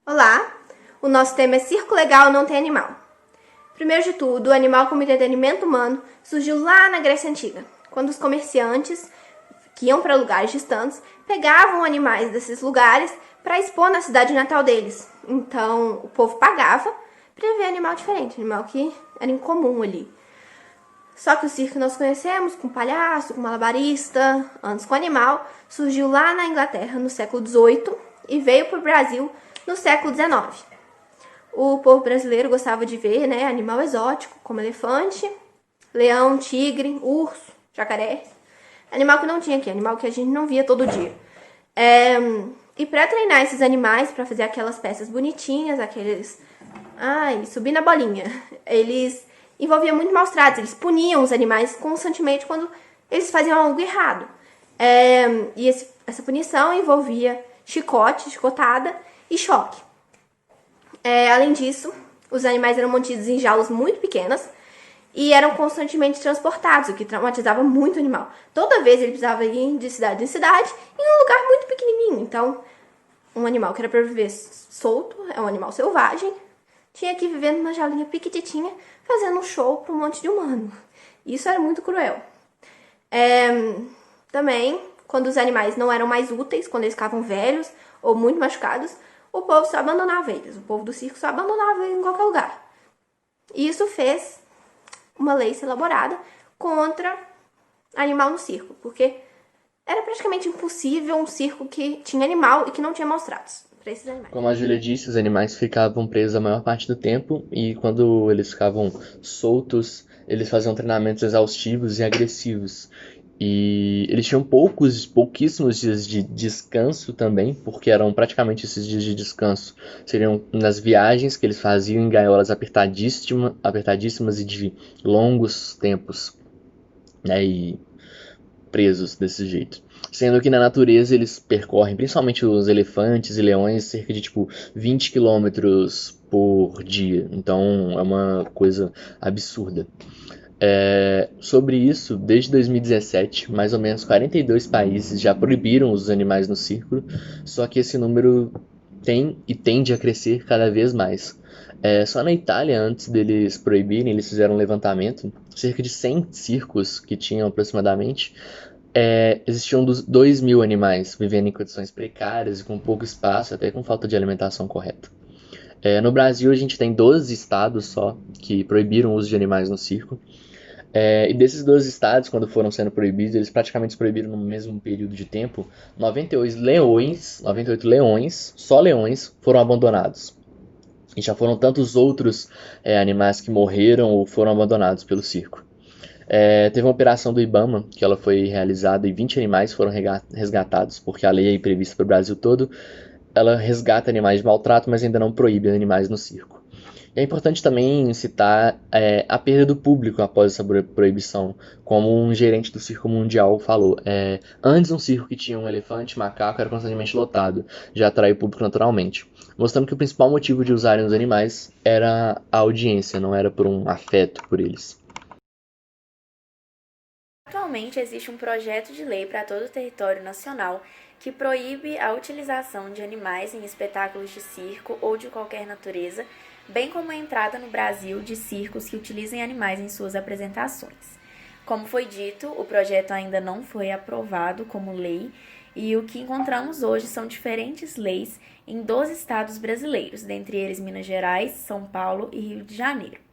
Olá, o nosso tema é Circo Legal Não Tem Animal. Primeiro de tudo, o animal como entretenimento humano surgiu lá na Grécia Antiga, quando os comerciantes que iam para lugares distantes pegavam animais desses lugares para expor na cidade natal deles. Então, o povo pagava para ver animal diferente, animal que era incomum ali. Só que o circo que nós conhecemos, com palhaço, com malabarista, antes com animal, surgiu lá na Inglaterra no século XVIII e veio para o Brasil no século XIX. O povo brasileiro gostava de ver, animal exótico, como elefante, leão, tigre, urso, jacaré. Animal que não tinha aqui, animal que a gente não via todo dia. E para treinar esses animais, para fazer aquelas peças bonitinhas, subir na bolinha, eles envolviam muito maus tratos, eles puniam os animais constantemente quando eles faziam algo errado. Essa punição envolvia chicote, chicotada e choque. Além disso, os animais eram mantidos em jaulas muito pequenas e eram constantemente transportados, o que traumatizava muito o animal. Toda vez ele precisava ir de cidade em cidade em um lugar muito pequenininho. Então, um animal que era para viver solto, é um animal selvagem, tinha que viver numa jaulinha piquititinha, fazendo um show para um monte de humano. Isso era muito cruel. Também, quando os animais não eram mais úteis, quando eles ficavam velhos ou muito machucados, o povo só abandonava eles. O povo do circo só abandonava eles em qualquer lugar. E isso fez uma lei ser elaborada contra animal no circo, porque era praticamente impossível um circo que tinha animal e que não tinha maus tratos para esses animais. Como a Júlia disse, os animais ficavam presos a maior parte do tempo e quando eles ficavam soltos, eles faziam treinamentos exaustivos e agressivos. E eles tinham pouquíssimos dias de descanso também, porque eram praticamente esses dias de descanso. Seriam nas viagens que eles faziam em gaiolas apertadíssimas e de longos tempos, né? E presos desse jeito. Sendo que na natureza eles percorrem, principalmente os elefantes e leões, cerca de tipo 20 quilômetros por dia. Então é uma coisa absurda. Sobre isso, desde 2017, mais ou menos 42 países já proibiram os animais no circo, só que esse número tem e tende a crescer cada vez mais. Só na Itália, antes deles proibirem, eles fizeram um levantamento, cerca de 100 circos que tinham aproximadamente, existiam 2.000 animais vivendo em condições precárias e com pouco espaço, até com falta de alimentação correta. No Brasil, a gente tem 12 estados só que proibiram o uso de animais no circo. E desses 12 estados, quando foram sendo proibidos, eles praticamente proibiram no mesmo período de tempo, 98 leões, só leões, foram abandonados. E já foram tantos outros animais que morreram ou foram abandonados pelo circo. Teve uma operação do Ibama, que ela foi realizada e 20 animais foram resgatados, porque a lei aí prevista para o Brasil todo, ela resgata animais de maltrato, mas ainda não proíbe animais no circo. E é importante também citar a perda do público após essa proibição, como um gerente do Circo Mundial falou. Antes um circo que tinha um elefante, macaco, era constantemente lotado, já atraiu o público naturalmente, mostrando que o principal motivo de usarem os animais era a audiência, não era por um afeto por eles. Atualmente existe um projeto de lei para todo o território nacional que proíbe a utilização de animais em espetáculos de circo ou de qualquer natureza, bem como a entrada no Brasil de circos que utilizem animais em suas apresentações. Como foi dito, o projeto ainda não foi aprovado como lei e o que encontramos hoje são diferentes leis em 12 estados brasileiros, dentre eles Minas Gerais, São Paulo e Rio de Janeiro.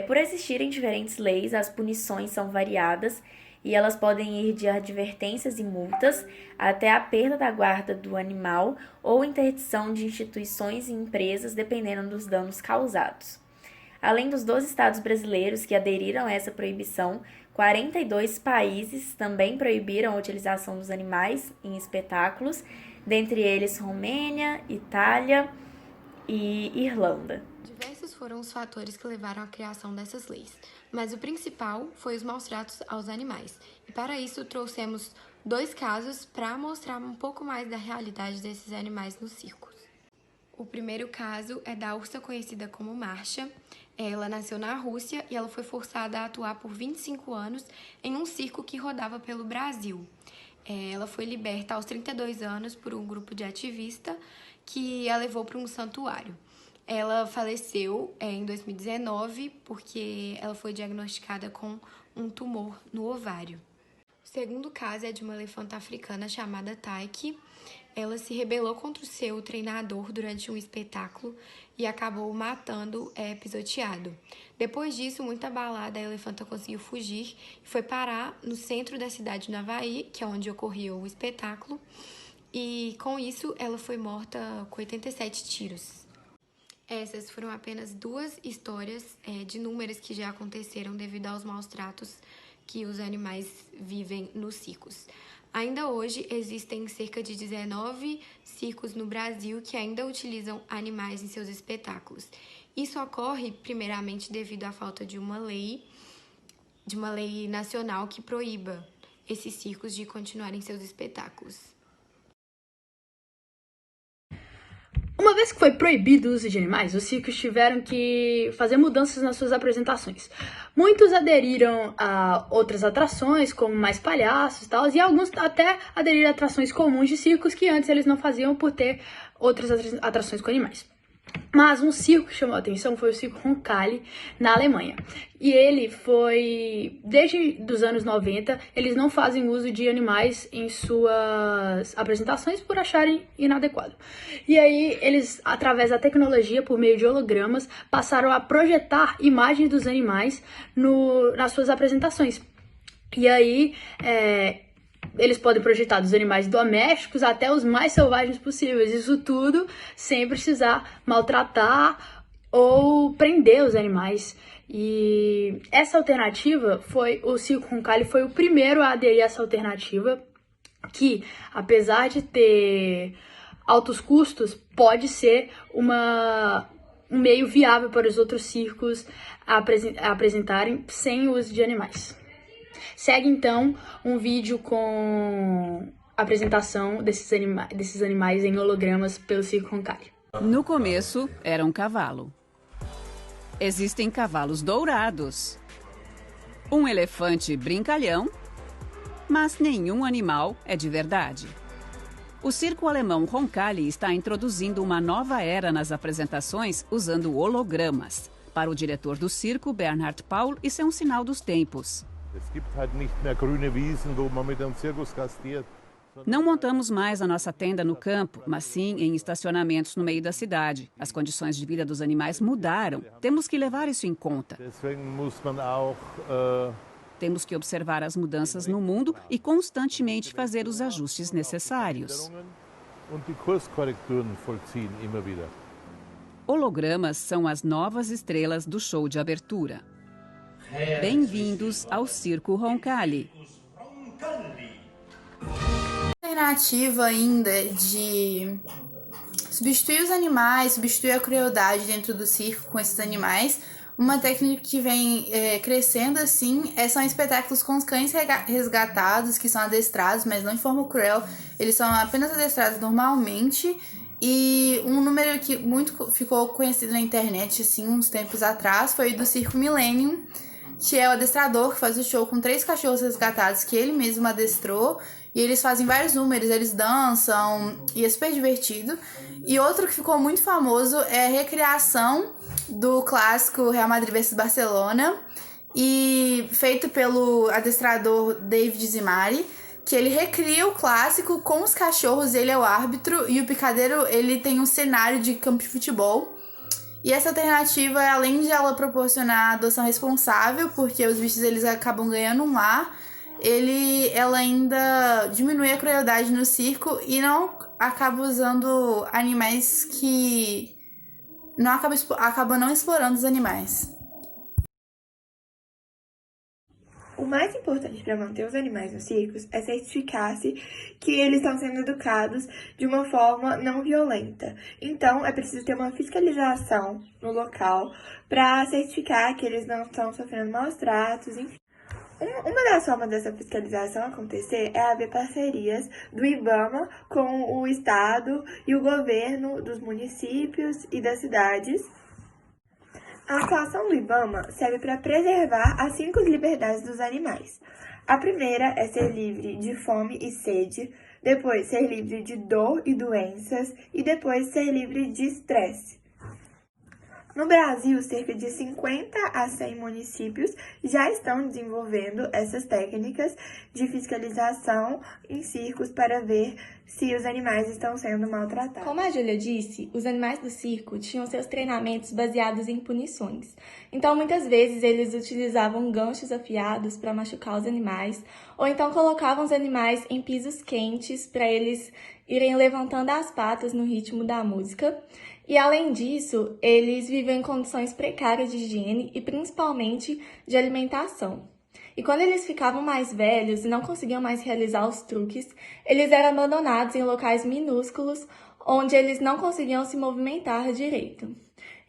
Por existirem diferentes leis, as punições são variadas e elas podem ir de advertências e multas até a perda da guarda do animal ou interdição de instituições e empresas, dependendo dos danos causados. Além dos 12 estados brasileiros que aderiram a essa proibição, 42 países também proibiram a utilização dos animais em espetáculos, dentre eles Romênia, Itália e Irlanda. Diversos foram os fatores que levaram à criação dessas leis, mas o principal foi os maus tratos aos animais. E para isso trouxemos 2 casos para mostrar um pouco mais da realidade desses animais nos circos. O primeiro caso é da ursa conhecida como Marsha. Ela nasceu na Rússia e ela foi forçada a atuar por 25 anos em um circo que rodava pelo Brasil. Ela foi liberta aos 32 anos por um grupo de ativistas que a levou para um santuário. Ela faleceu em 2019 porque ela foi diagnosticada com um tumor no ovário. O segundo caso é de uma elefanta africana chamada Taiki. Ela se rebelou contra o seu treinador durante um espetáculo e acabou matando, pisoteado. Depois disso, muito abalada, a elefanta conseguiu fugir e foi parar no centro da cidade do Havaí, que é onde ocorreu o espetáculo. E com isso, ela foi morta com 87 tiros. Essas foram apenas 2 histórias de inúmeras que já aconteceram devido aos maus tratos que os animais vivem nos circos. Ainda hoje, existem cerca de 19 circos no Brasil que ainda utilizam animais em seus espetáculos. Isso ocorre, primeiramente, devido à falta de uma lei nacional que proíba esses circos de continuarem seus espetáculos. Uma vez que foi proibido o uso de animais, os circos tiveram que fazer mudanças nas suas apresentações. Muitos aderiram a outras atrações, como mais palhaços e tal, e alguns até aderiram a atrações comuns de circos que antes eles não faziam por ter outras atrações com animais. Mas um circo que chamou a atenção foi o Circo Roncalli, na Alemanha. E ele foi, desde os anos 90, eles não fazem uso de animais em suas apresentações por acharem inadequado. E aí eles, através da tecnologia, por meio de hologramas, passaram a projetar imagens dos animais nas suas apresentações. E aí eles podem projetar dos animais domésticos até os mais selvagens possíveis. Isso tudo sem precisar maltratar ou prender os animais. E essa alternativa o Circo Roncalli foi o primeiro a aderir a essa alternativa, que, apesar de ter altos custos, pode ser um meio viável para os outros circos apresentarem sem o uso de animais. Segue, então, um vídeo com a apresentação desses animais em hologramas pelo Circo Roncalli. No começo, era um cavalo. Existem cavalos dourados. Um elefante brincalhão, mas nenhum animal é de verdade. O circo alemão Roncalli está introduzindo uma nova era nas apresentações usando hologramas. Para o diretor do circo, Bernhard Paul, isso é um sinal dos tempos. Não montamos mais a nossa tenda no campo, mas sim em estacionamentos no meio da cidade. As condições de vida dos animais mudaram. Temos que levar isso em conta. Temos que observar as mudanças no mundo e constantemente fazer os ajustes necessários. Hologramas são as novas estrelas do show de abertura. Bem-vindos ao Circo Roncalli. Alternativa ainda de substituir os animais, substituir a crueldade dentro do circo com esses animais. Uma técnica que vem crescendo assim são espetáculos com os cães resgatados, que são adestrados, mas não de forma cruel. Eles são apenas adestrados normalmente. E um número que muito ficou conhecido na internet assim, uns tempos atrás foi do Circo Millennium, que é o adestrador que faz o show com 3 cachorros resgatados que ele mesmo adestrou. E eles fazem vários números, eles dançam, e é super divertido. E outro que ficou muito famoso é a recriação do clássico Real Madrid vs Barcelona, e feito pelo adestrador David Zimari, que ele recria o clássico com os cachorros, ele é o árbitro, e o picadeiro ele tem um cenário de campo de futebol. E essa alternativa, além de ela proporcionar adoção responsável, porque os bichos eles acabam ganhando um lar, ela ainda diminui a crueldade no circo e não acaba usando animais que não acaba não explorando os animais. O mais importante para manter os animais nos circos é certificar-se que eles estão sendo educados de uma forma não violenta. Então, é preciso ter uma fiscalização no local para certificar que eles não estão sofrendo maus tratos, enfim. Uma das formas dessa fiscalização acontecer é haver parcerias do IBAMA com o Estado e o governo dos municípios e das cidades. A atuação do IBAMA serve para preservar as 5 liberdades dos animais. A primeira é ser livre de fome e sede, depois ser livre de dor e doenças e depois ser livre de estresse. No Brasil, cerca de 50 a 100 municípios já estão desenvolvendo essas técnicas de fiscalização em circos para ver se os animais estão sendo maltratados. Como a Júlia disse, os animais do circo tinham seus treinamentos baseados em punições. Então, muitas vezes, eles utilizavam ganchos afiados para machucar os animais, ou então colocavam os animais em pisos quentes para eles irem levantando as patas no ritmo da música. E, além disso, eles viviam em condições precárias de higiene e, principalmente, de alimentação. E quando eles ficavam mais velhos e não conseguiam mais realizar os truques, eles eram abandonados em locais minúsculos, onde eles não conseguiam se movimentar direito.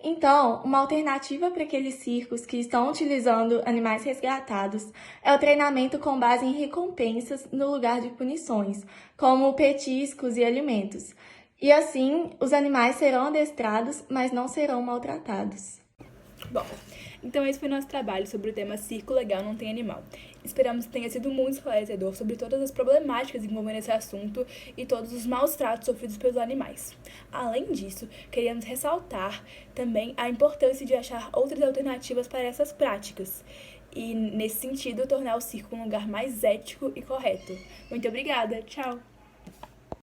Então, uma alternativa para aqueles circos que estão utilizando animais resgatados é o treinamento com base em recompensas no lugar de punições, como petiscos e alimentos. E assim, os animais serão adestrados, mas não serão maltratados. Bom, então esse foi o nosso trabalho sobre o tema Circo Legal Não Tem Animal. Esperamos que tenha sido muito esclarecedor sobre todas as problemáticas envolvendo esse assunto e todos os maus tratos sofridos pelos animais. Além disso, queríamos ressaltar também a importância de achar outras alternativas para essas práticas e, nesse sentido, tornar o circo um lugar mais ético e correto. Muito obrigada, tchau!